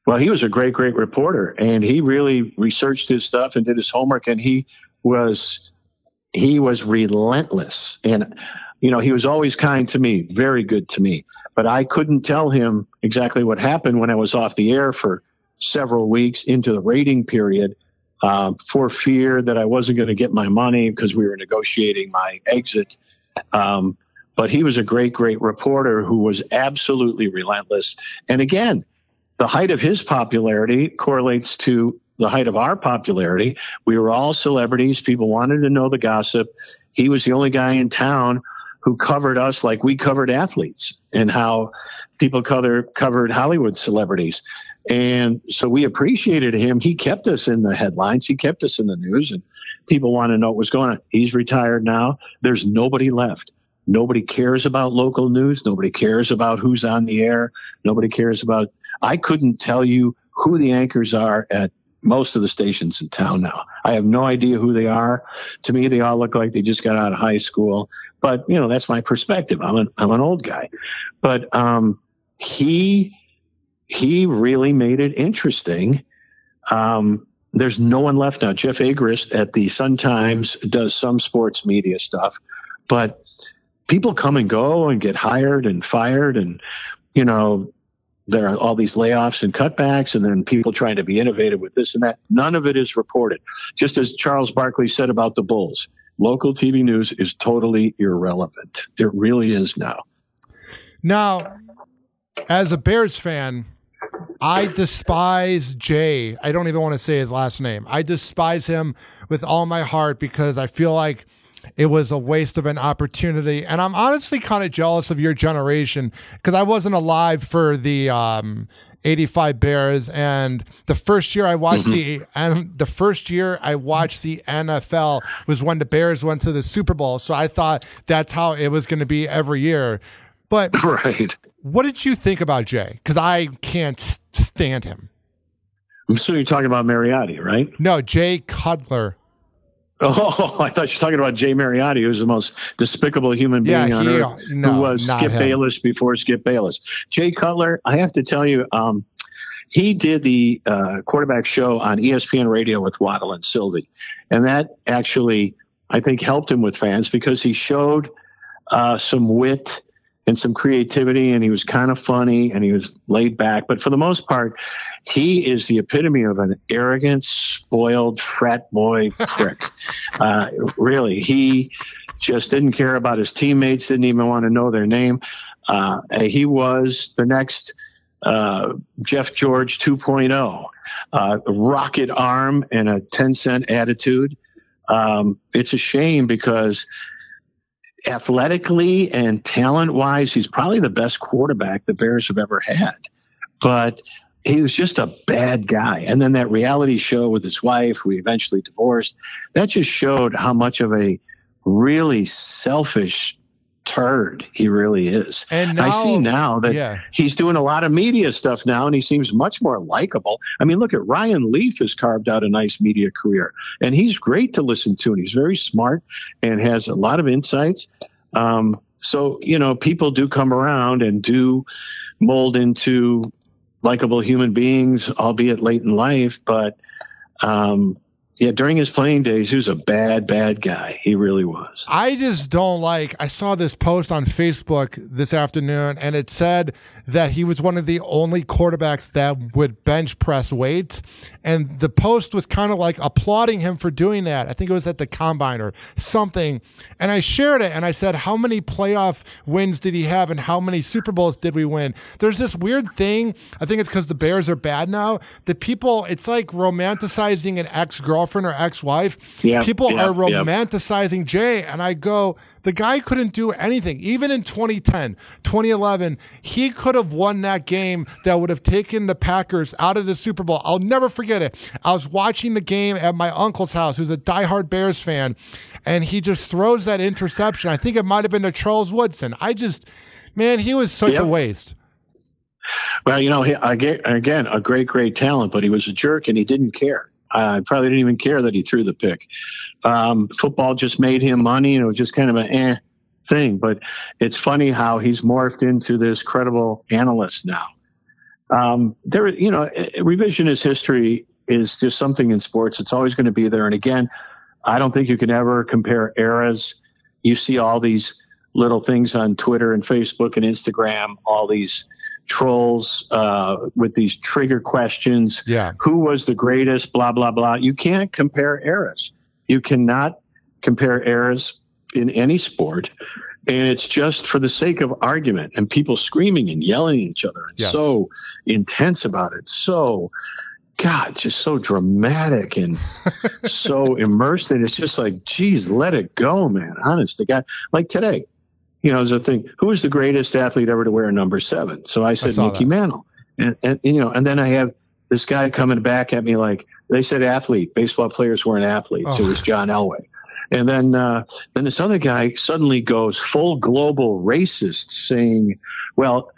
Well, he was a great, great reporter, and he really researched his stuff and did his homework, and he was relentless. And, he was always kind to me, very good to me, but I couldn't tell him exactly what happened when I was off the air for several weeks into the rating period, for fear that I wasn't going to get my money because we were negotiating my exit. But he was a great, great reporter who was absolutely relentless. And again, the height of his popularity correlates to the height of our popularity. We were all celebrities. People wanted to know the gossip. He was the only guy in town who covered us like we covered athletes, and how people covered Hollywood celebrities. And so we appreciated him. He kept us in the headlines. He kept us in the news, and people want to know what was going on. He's retired now. There's nobody left. Nobody cares about local news. Nobody cares about who's on the air. Nobody cares about, I couldn't tell you who the anchors are at most of the stations in town now. I have no idea who they are. To me, they all look like they just got out of high school. But, that's my perspective. I'm an old guy. But he really made it interesting. There's no one left now. Jeff Agrest at the Sun-Times does some sports media stuff. But people come and go and get hired and fired, and, there are all these layoffs and cutbacks, and then people trying to be innovative with this and that. None of it is reported. Just as Charles Barkley said about the Bulls, local TV news is totally irrelevant. It really is now. Now, as a Bears fan, I despise Jay. I don't even want to say his last name. I despise him with all my heart because I feel like it was a waste of an opportunity. And I'm honestly kind of jealous of your generation because I wasn't alive for the 85 Bears, and the first year I watched the NFL was when the Bears went to the Super Bowl. So I thought that's how it was going to be every year. But right. What did you think about Jay? Because I can't stand him. I'm assuming you're talking about Mariotti, right? No, Jay Cutler. Oh, I thought you were talking about Jay Mariotti, who's the most despicable human being on earth, who was Skip Bayless before Skip Bayless. Jay Cutler, I have to tell you, he did the quarterback show on ESPN Radio with Waddle and Sylvie. And that actually, I think, helped him with fans because he showed some wit and some creativity, and he was kind of funny, and he was laid back. But for the most part, he is the epitome of an arrogant, spoiled frat boy prick. Really, he just didn't care about his teammates, didn't even want to know their name. He was the next Jeff George 2.0, rocket arm and a 10-cent attitude. It's a shame because athletically and talent-wise, he's probably the best quarterback the Bears have ever had. But he was just a bad guy. And then that reality show with his wife, who he eventually divorced, that just showed how much of a really selfish turd he really is. And now, I see now that he's doing a lot of media stuff now, and he seems much more likable. I mean, look at Ryan Leaf has carved out a nice media career, and he's great to listen to, and he's very smart and has a lot of insights. So, you know, people do come around and do mold into likable human beings, albeit late in life. But during his playing days, he was a bad guy. He really was. I just don't like, I saw this post on Facebook this afternoon, and it said that he was one of the only quarterbacks that would bench press weights. And the post was kind of like applauding him for doing that. I think it was at the combine or something. And I shared it and I said, how many playoff wins did he have and how many Super Bowls did we win? There's this weird thing. I think it's because the Bears are bad now that people, it's like romanticizing an ex-girlfriend or ex-wife. People are romanticizing Jay. And I go, the guy couldn't do anything. Even in 2010, 2011, he could have won that game that would have taken the Packers out of the Super Bowl. I'll never forget it. I was watching the game at my uncle's house, who's a diehard Bears fan, and he just throws that interception. I think it might have been to Charles Woodson. He was such a waste. Well, you know, again, a great talent, but he was a jerk and he didn't care. I probably didn't even care that he threw the pick. Football just made him money, and it was just kind of an thing. But it's funny how he's morphed into this credible analyst now. Revisionist history is just something in sports. It's always going to be there. And again, I don't think you can ever compare eras. You see all these little things on Twitter and Facebook and Instagram, all these trolls with these trigger questions. Who was the greatest, blah, blah, blah. You can't compare eras. You cannot compare eras in any sport. And it's just for the sake of argument and people screaming and yelling at each other. It's so intense about it. So, God, just so dramatic and so immersed. And it's just like, geez, let it go, man. Honest to God. Like today, you know, there's a thing. Who was the greatest athlete ever to wear number 7? So I said Mickey Mantle. And then I have this guy coming back at me like, they said athlete. Baseball players weren't athletes. It was John Elway. And then this other guy suddenly goes full global racist, saying, well,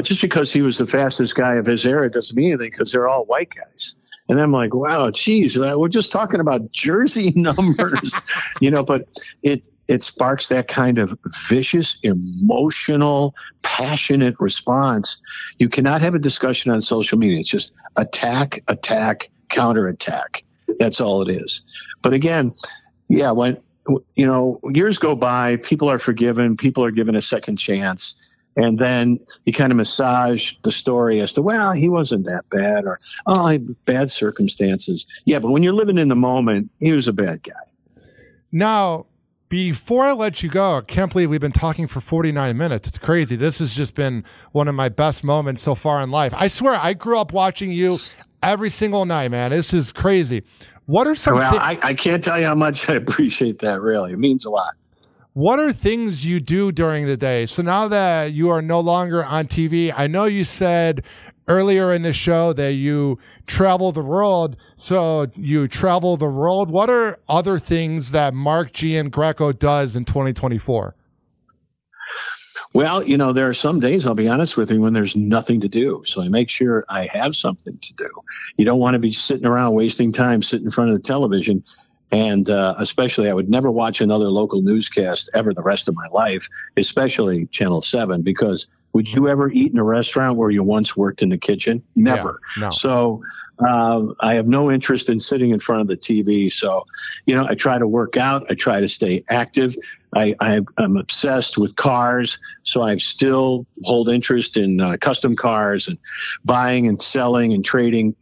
just because he was the fastest guy of his era doesn't mean anything because they're all white guys. And I'm like, wow, geez, we're just talking about jersey numbers, but it sparks that kind of vicious, emotional, passionate response. You cannot have a discussion on social media. It's just attack, counterattack. That's all it is. But again, when, years go by, people are forgiven, people are given a second chance. And then you kind of massage the story as to, well, he wasn't that bad, or, bad circumstances. Yeah, but when you're living in the moment, he was a bad guy. Now, before I let you go, I can't believe we've been talking for 49 minutes. It's crazy. This has just been one of my best moments so far in life. I swear, I grew up watching you every single night, man. This is crazy. What are some? Well, I can't tell you how much I appreciate that. Really, it means a lot. What are things you do during the day? So now that you are no longer on TV, I know you said earlier in the show that you travel the world. So you travel the world. What are other things that Mark Giangreco does in 2024? Well, you know, there are some days, I'll be honest with you, when there's nothing to do. So I make sure I have something to do. You don't want to be sitting around wasting time sitting in front of the television. And especially, I would never watch another local newscast ever the rest of my life, especially Channel 7, because would you ever eat in a restaurant where you once worked in the kitchen? Never. Yeah, no. So I have no interest in sitting in front of the TV. So, you know, I try to work out. I try to stay active. I'm obsessed with cars. So I still hold interest in custom cars and buying and selling and trading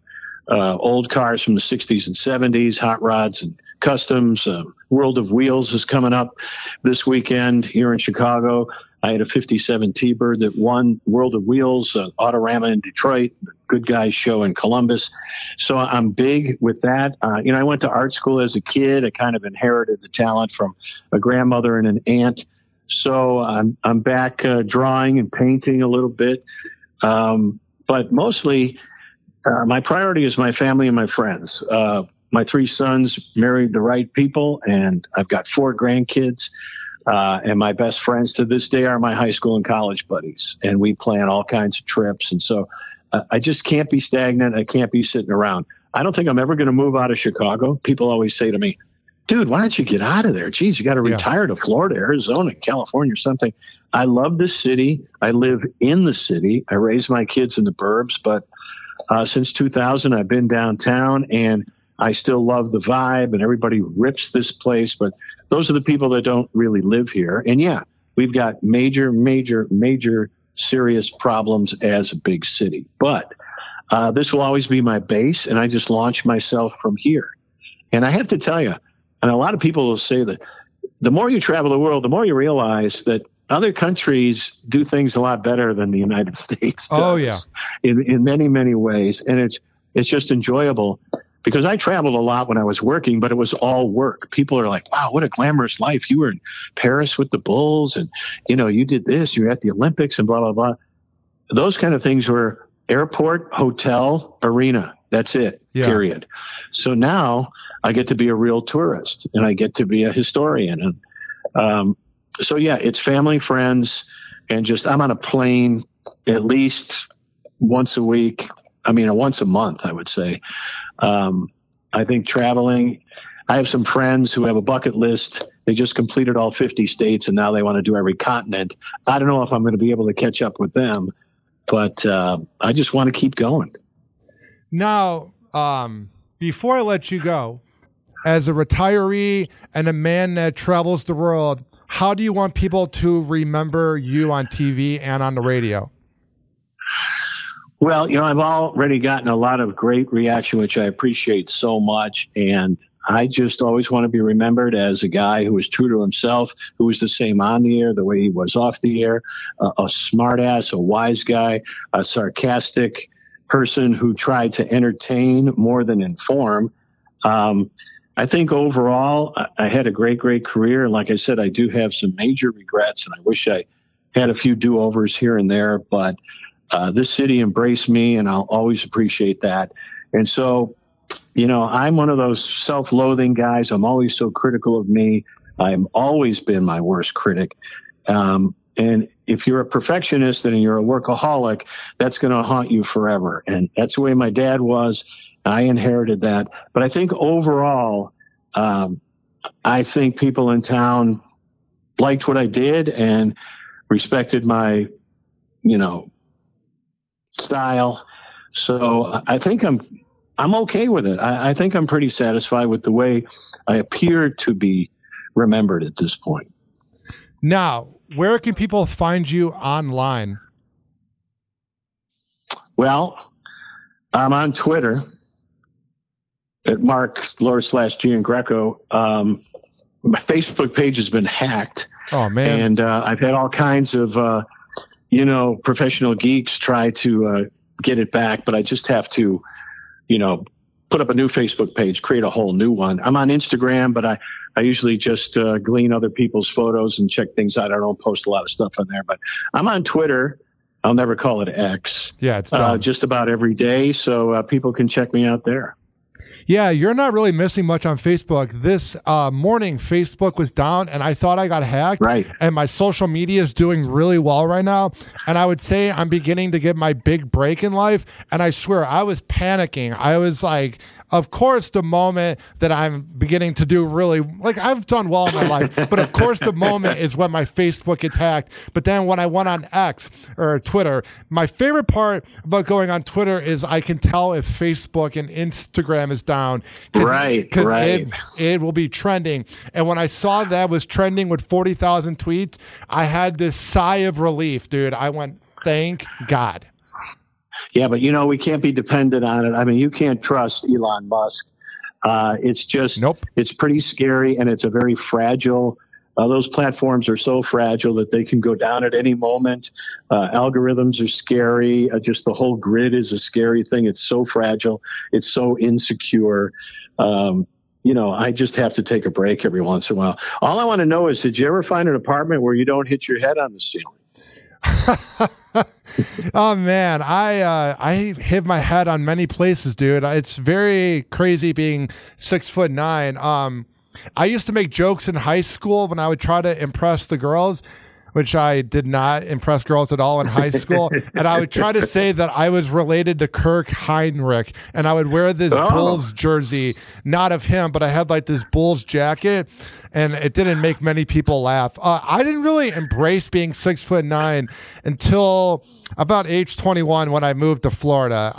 old cars from the 60s and 70s, hot rods and customs. World of Wheels is coming up this weekend here in Chicago. I had a 57 T-Bird that won World of Wheels, Autorama in Detroit, the Good Guys show in Columbus. So I'm big with that. You know, I went to art school as a kid. I kind of inherited the talent from a grandmother and an aunt. So I'm back drawing and painting a little bit. But mostly my priority is my family and my friends. My 3 sons married the right people, and I've got 4 grandkids. And my best friends to this day are my high school and college buddies. And we plan all kinds of trips. And so I just can't be stagnant. I can't be sitting around. I don't think I'm ever going to move out of Chicago. People always say to me, dude, why don't you get out of there? Geez, you got to retire to Florida, Arizona, California, or something. I love this city. I live in the city. I raise my kids in the burbs. But since 2000, I've been downtown, and I still love the vibe, and everybody rips this place. But those are the people that don't really live here. And yeah, we've got major serious problems as a big city. But this will always be my base, and I just launch myself from here. And I have to tell you, and a lot of people will say that the more you travel the world, the more you realize that other countries do things a lot better than the United States does. Oh, yeah. In many ways. And it's just enjoyable. Because I traveled a lot when I was working, but it was all work. People are like, wow, what a glamorous life. You were in Paris with the Bulls, and, you know, you did this, you're at the Olympics, and blah, blah, blah. Those kind of things were airport, hotel, arena. That's it, period. So now I get to be a real tourist, and I get to be a historian. And so, yeah, it's family, friends, and just I'm on a plane at least once a week. I mean, once a month, I would say. I think traveling, I have some friends who have a bucket list. They just completed all 50 states, and now they want to do every continent. I don't know if I'm going to be able to catch up with them, but I just want to keep going. Now, before I let you go, as a retiree and a man that travels the world, how do you want people to remember you on TV and on the radio? Well, you know, I've already gotten a lot of great reaction, which I appreciate so much. And I just always want to be remembered as a guy who was true to himself, who was the same on the air, the way he was off the air, a smart ass, a wise guy, a sarcastic person who tried to entertain more than inform. I think overall, I had a great career. And like I said, I do have some major regrets, and I wish I had a few do-overs here and there, but this city embraced me, and I'll always appreciate that. And so, you know, I'm one of those self-loathing guys. I'm always so critical of me. I've always been my worst critic. And if you're a perfectionist and you're a workaholic, that's going to haunt you forever. And that's the way my dad was. I inherited that. But I think overall, I think people in town liked what I did and respected my, you know, style. So I think I'm okay with it. I think I'm pretty satisfied with the way I appear to be remembered at this point. Now, where can people find you online? Well, I'm on Twitter at Mark/Giangreco. My Facebook page has been hacked. Oh, man. And I've had all kinds of you know, professional geeks try to get it back, but I just have to, you know, put up a new Facebook page, create a whole new one. I'm on Instagram, but I usually just glean other people's photos and check things out. I don't post a lot of stuff on there, but I'm on Twitter. I'll never call it X. Yeah, it's dumb. Just about every day, so people can check me out there. Yeah, you're not really missing much on Facebook. This morning, Facebook was down, and I thought I got hacked. Right. And my social media is doing really well right now. And I would say I'm beginning to get my big break in life. And I swear, I was panicking. I was like, of course, the moment that I'm beginning to do really, like, I've done well in my life, but of course, the moment is when my Facebook gets hacked. But then when I went on X or Twitter, my favorite part about going on Twitter is I can tell if Facebook and Instagram is down. Right. Because it will be trending. And when I saw that was trending with 40,000 tweets, I had this sigh of relief, dude. I went, thank God. Yeah, but we can't be dependent on it. I mean, you can't trust Elon Musk. It's just, Nope. It's pretty scary, and it's a very fragile. Those platforms are so fragile that they can go down at any moment. Algorithms are scary. Just the whole grid is a scary thing. It's so fragile. It's so insecure. I just have to take a break every once in a while. All I want to know is, did you ever find an apartment where you don't hit your head on the ceiling? Oh man, I hit my head on many places, dude. It's very crazy being 6'9". I used to make jokes in high school when I would try to impress the girls, which I did not impress girls at all in high school. And I would try to say that I was related to Kirk Heinrich, and I would wear this Bulls jersey, not of him, but I had like this Bulls jacket, and it didn't make many people laugh. I didn't really embrace being 6'9" until about age 21 when I moved to Florida.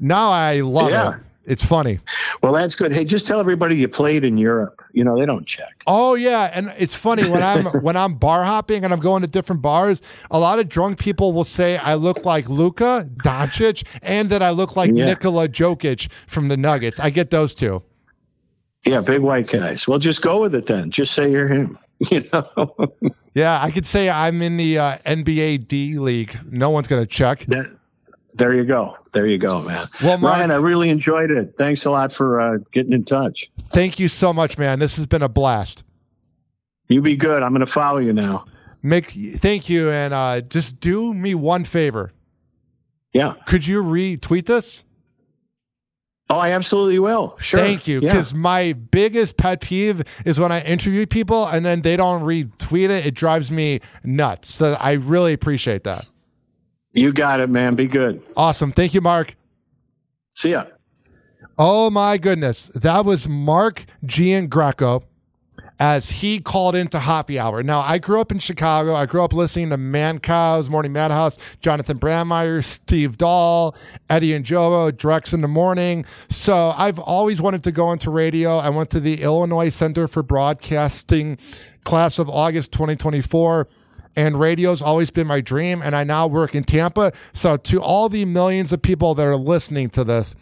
Now I love it. It's funny. Well, that's good. Hey, just tell everybody you played in Europe. They don't check. Oh yeah, and it's funny when I'm bar hopping and I'm going to different bars. A lot of drunk people will say I look like Luka Doncic and that I look like Nikola Jokic from the Nuggets. I get those two. Yeah, big white guys. Well, just go with it then. Just say you're him. Yeah, I could say I'm in the NBA D League. No one's gonna check. There you go. There you go, man. Well, Ryan, I really enjoyed it. Thanks a lot for getting in touch. Thank you so much, man. This has been a blast. You be good. I'm going to follow you now. Thank you, and just do me one favor. Yeah. Could you retweet this? Oh, I absolutely will. Sure. Thank you. Because my biggest pet peeve is when I interview people and then they don't retweet it. It drives me nuts. So I really appreciate that. You got it, man. Be good. Awesome. Thank you, Mark. See ya. Oh, my goodness. That was Mark Giangreco as he called into Hoppe Hour. Now, I grew up in Chicago. I grew up listening to Man Cows, Morning Madhouse, Jonathan Brandmeier, Steve Dahl, Eddie and Joe, Drex in the Morning. So I've always wanted to go into radio. I went to the Illinois Center for Broadcasting class of August 2024. And radio's always been my dream, and I now work in Tampa. So to all the millions of people that are listening to this,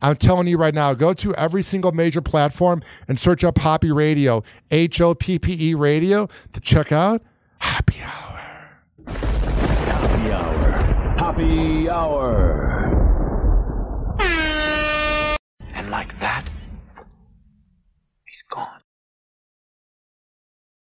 I'm telling you right now, go to every single major platform and search up Hoppe Radio, Hoppe Radio, to check out Hoppe Hour. Hoppe Hour. Hoppe Hour. And like that,